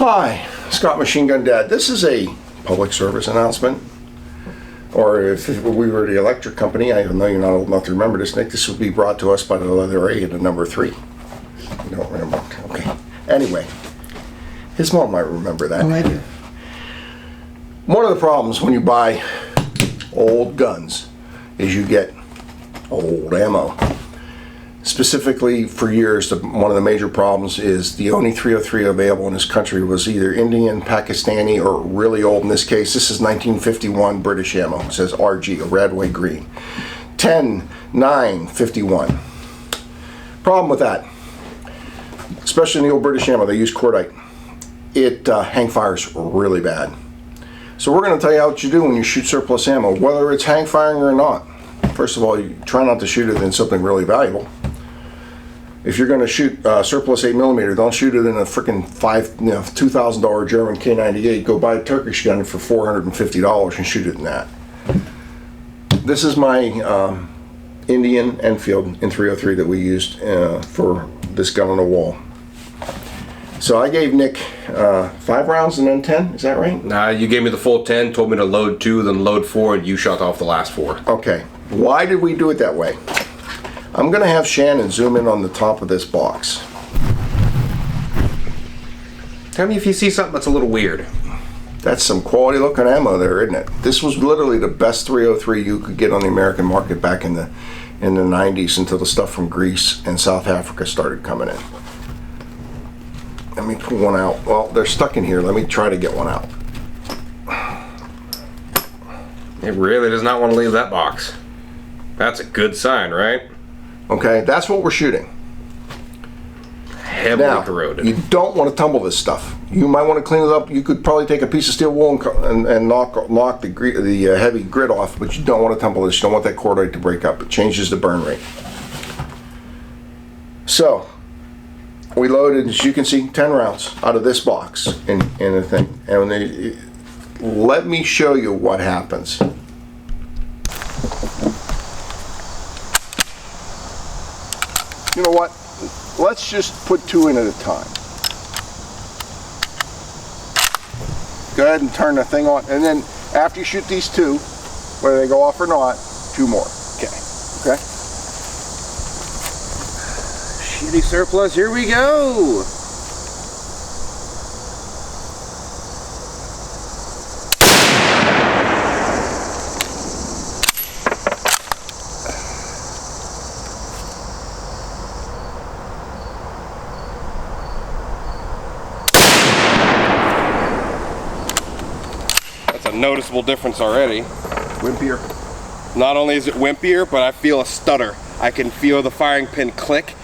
Hi, Scott Machine Gun Dad. This is a public service announcement. Or if we were the electric company, I know you're not old enough to remember this, Nick, this would be brought to us by the letter A and the number 3. You don't remember? Okay. Anyway, his mom might remember that. Oh, I do. One of the problems when you buy old guns is you get old ammo. Specifically, for years, one of the major problems is the only 303 available in this country was either Indian, Pakistani, or really old. In this case, this is 1951 British ammo. It says RG, a red, white, green. 10-9-51. Problem with that, especially in the old British ammo, they use cordite. It hang fires really bad. So we're going to tell you what you do when you shoot surplus ammo, whether it's hang firing or not. First of all, you try not to shoot it in something really valuable. If you're going to shoot surplus 8mm, don't shoot it in a freaking $2,000 German K98. Go buy a Turkish gun for $450 and shoot it in that. This is my Indian Enfield in 303 that we used for this gun on the wall. So I gave Nick 5 rounds and then 10. Is that right? Nah, you gave me the full 10, told me to load 2, then load 4, and you shot off the last 4. Okay. Why did we do it that way? I'm going to have Shannon zoom in on the top of this box. Tell me if you see something that's a little weird. That's some quality looking ammo there, isn't it? This was literally the best 303 you could get on the American market back in the 90s until the stuff from Greece and South Africa started coming in. Let me pull one out. Well, they're stuck in here. Let me try to get one out. It really does not want to leave that box. That's a good sign, right? Okay, that's what we're shooting. Heavily corroded. You don't want to tumble this stuff. You might want to clean it up. You could probably take a piece of steel wool and knock the heavy grit off, but you don't want to tumble this. You don't want that cordite to break up. It changes the burn rate. So, we loaded, as you can see, 10 rounds out of this box in the thing. And let me show you what happens. You know what? Let's just put 2 in at a time. Go ahead and turn the thing on, and then after you shoot these 2, whether they go off or not, 2 more. Okay. Okay? Shitty surplus, here we go! Noticeable difference already. Wimpier. Not only is it wimpier, but I feel a stutter. I can feel the firing pin click,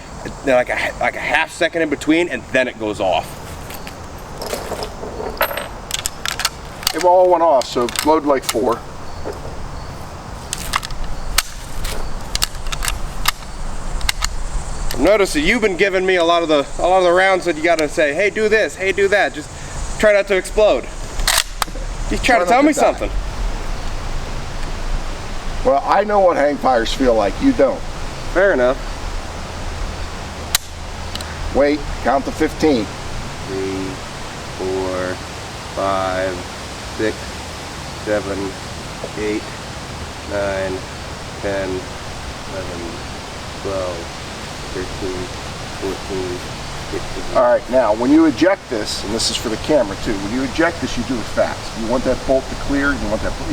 then like a half second in between, and then it goes off. It all went off, so load like 4. Notice that you've been giving me a lot of the rounds that you got to say, hey, do this, hey, do that. Just try not to explode. He's trying to tell me something. Well, I know what hang fires feel like. You don't. Fair enough. Wait, count to 15. 3, 4, 5, 6, 7, 8, 9, 10, 11, 12, 13, 14, 15. All right, now when you eject this, and this is for the camera too, when you eject this, you do it fast. You want that bolt to clear. You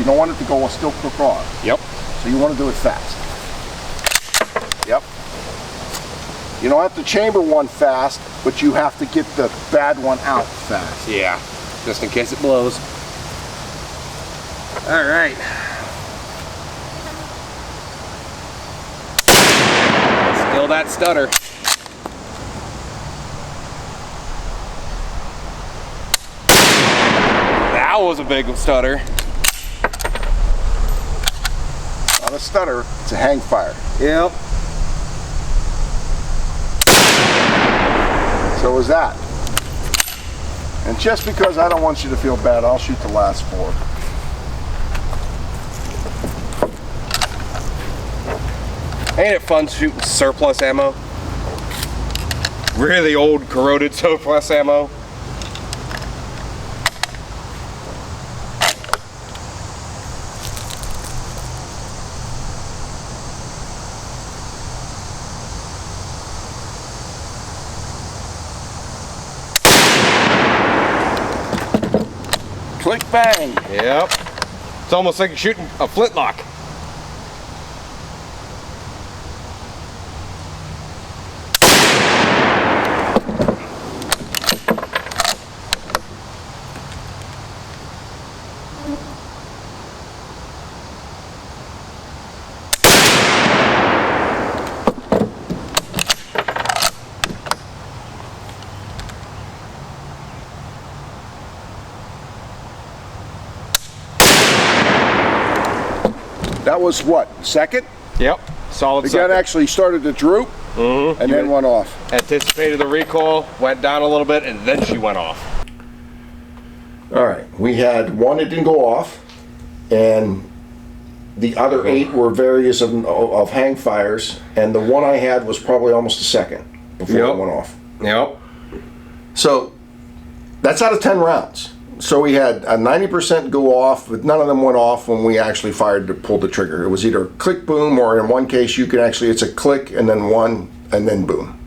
don't want it to go still cook off. Yep. So you want to do it fast. Yep. You don't have to chamber one fast, but you have to get the bad one out fast. Yeah, just in case it blows. All right. Still that stutter. That was a big stutter. Not a stutter, it's a hang fire. Yep. So is that. And just because I don't want you to feel bad, I'll shoot the last 4. Ain't it fun shooting surplus ammo? Really old, corroded surplus ammo. Click, bang. Yep. It's almost like shooting a flintlock. That was what, second? Yep. Solid The second. gun actually started to droop and then went off. Anticipated the recoil, went down a little bit, and then she went off. All right, we had one that didn't go off, and the other 8 were various of hang fires, and the one I had was probably almost a second before it went off. Yep. So that's out of 10 rounds. So we had a 90% go off, but none of them went off when we actually fired to pull the trigger. It was either click, boom, or in one case you can actually, it's a click and then one and then boom.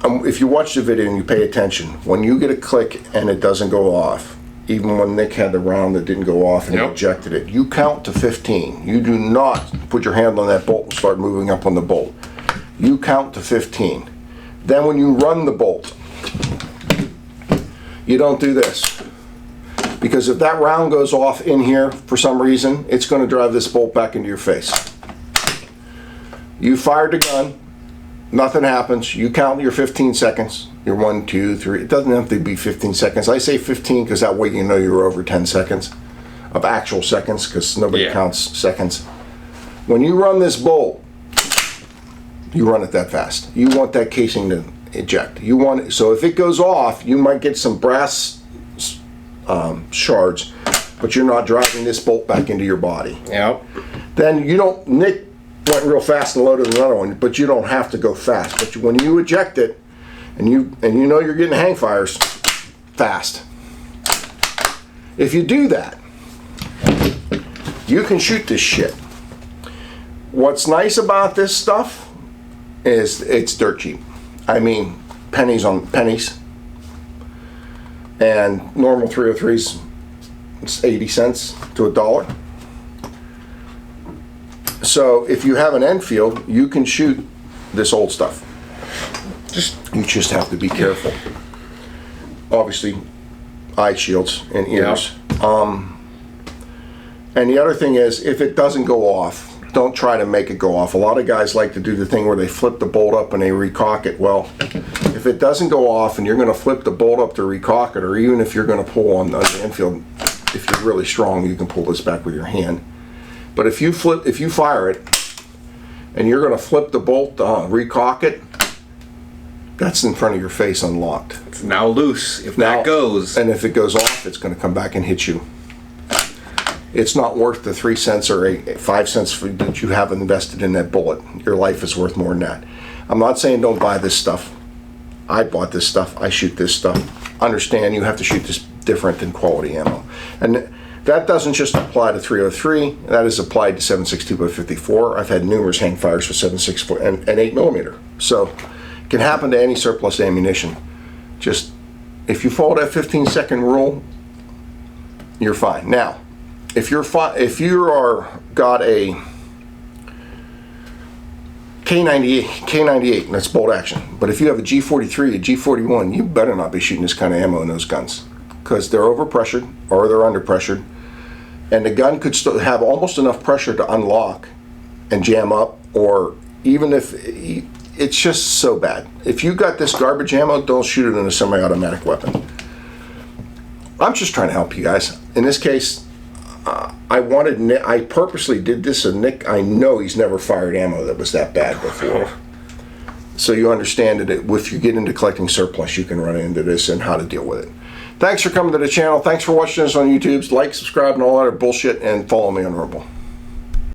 If you watch the video and you pay attention, when you get a click and it doesn't go off, even when Nick had the round that didn't go off and he ejected it, you count to 15. You do not put your hand on that bolt and start moving up on the bolt. You count to 15. Then when you run the bolt, you don't do this, because if that round goes off in here for some reason, it's going to drive this bolt back into your face. You fired the gun, nothing happens, you count your 15 seconds, your 1, 2, 3, it doesn't have to be 15 seconds. I say 15 because that way you know you're over 10 seconds of actual seconds, because nobody counts seconds. When you run this bolt, you run it that fast. You want that casing to eject. You want, so if it goes off, you might get some brass shards, but you're not driving this bolt back into your body. Yep. Then you don't, Nick went real fast and loaded another one, but you don't have to go fast. But when you eject it, and you know you're getting hang fires fast, if you do that, you can shoot this shit. What's nice about this stuff is it's dirt cheap. I mean, pennies on pennies. And normal 303s, it's 80 cents to $1. So if you have an Enfield, you can shoot this old stuff. You just have to be careful. Obviously, eye shields and ears. And the other thing is, if it doesn't go off, don't try to make it go off. A lot of guys like to do the thing where they flip the bolt up and they recock it. Well, if it doesn't go off and you're going to flip the bolt up to recock it, or even if you're going to pull on the Enfield, if you're really strong, you can pull this back with your hand. But if you fire it and you're going to flip the bolt, recock it, that's in front of your face unlocked. It's now loose. If that goes, and if it goes off, it's going to come back and hit you. It's not worth the 3 cents or 5 cents that you have invested in that bullet. Your life is worth more than that. I'm not saying don't buy this stuff. I bought this stuff. I shoot this stuff. Understand you have to shoot this different than quality ammo. And that doesn't just apply to 303. That is applied to 7.62 by 54. I've had numerous hang fires for 7.64 and 8mm. So it can happen to any surplus ammunition. Just if you follow that 15-second rule, you're fine. Now, if you are got a K98, and that's bolt action. But if you have a G43, a G41, you better not be shooting this kind of ammo in those guns, because they're overpressured or they're underpressured, and the gun could still have almost enough pressure to unlock and jam up, or even if it's just so bad. If you got this garbage ammo, don't shoot it in a semi-automatic weapon. I'm just trying to help you guys. In this case, I purposely did this, and Nick, I know he's never fired ammo that was that bad before. So you understand that if you get into collecting surplus, you can run into this and how to deal with it. Thanks for coming to the channel. Thanks for watching us on YouTube. Like, subscribe, and all that other bullshit, and follow me on Rumble.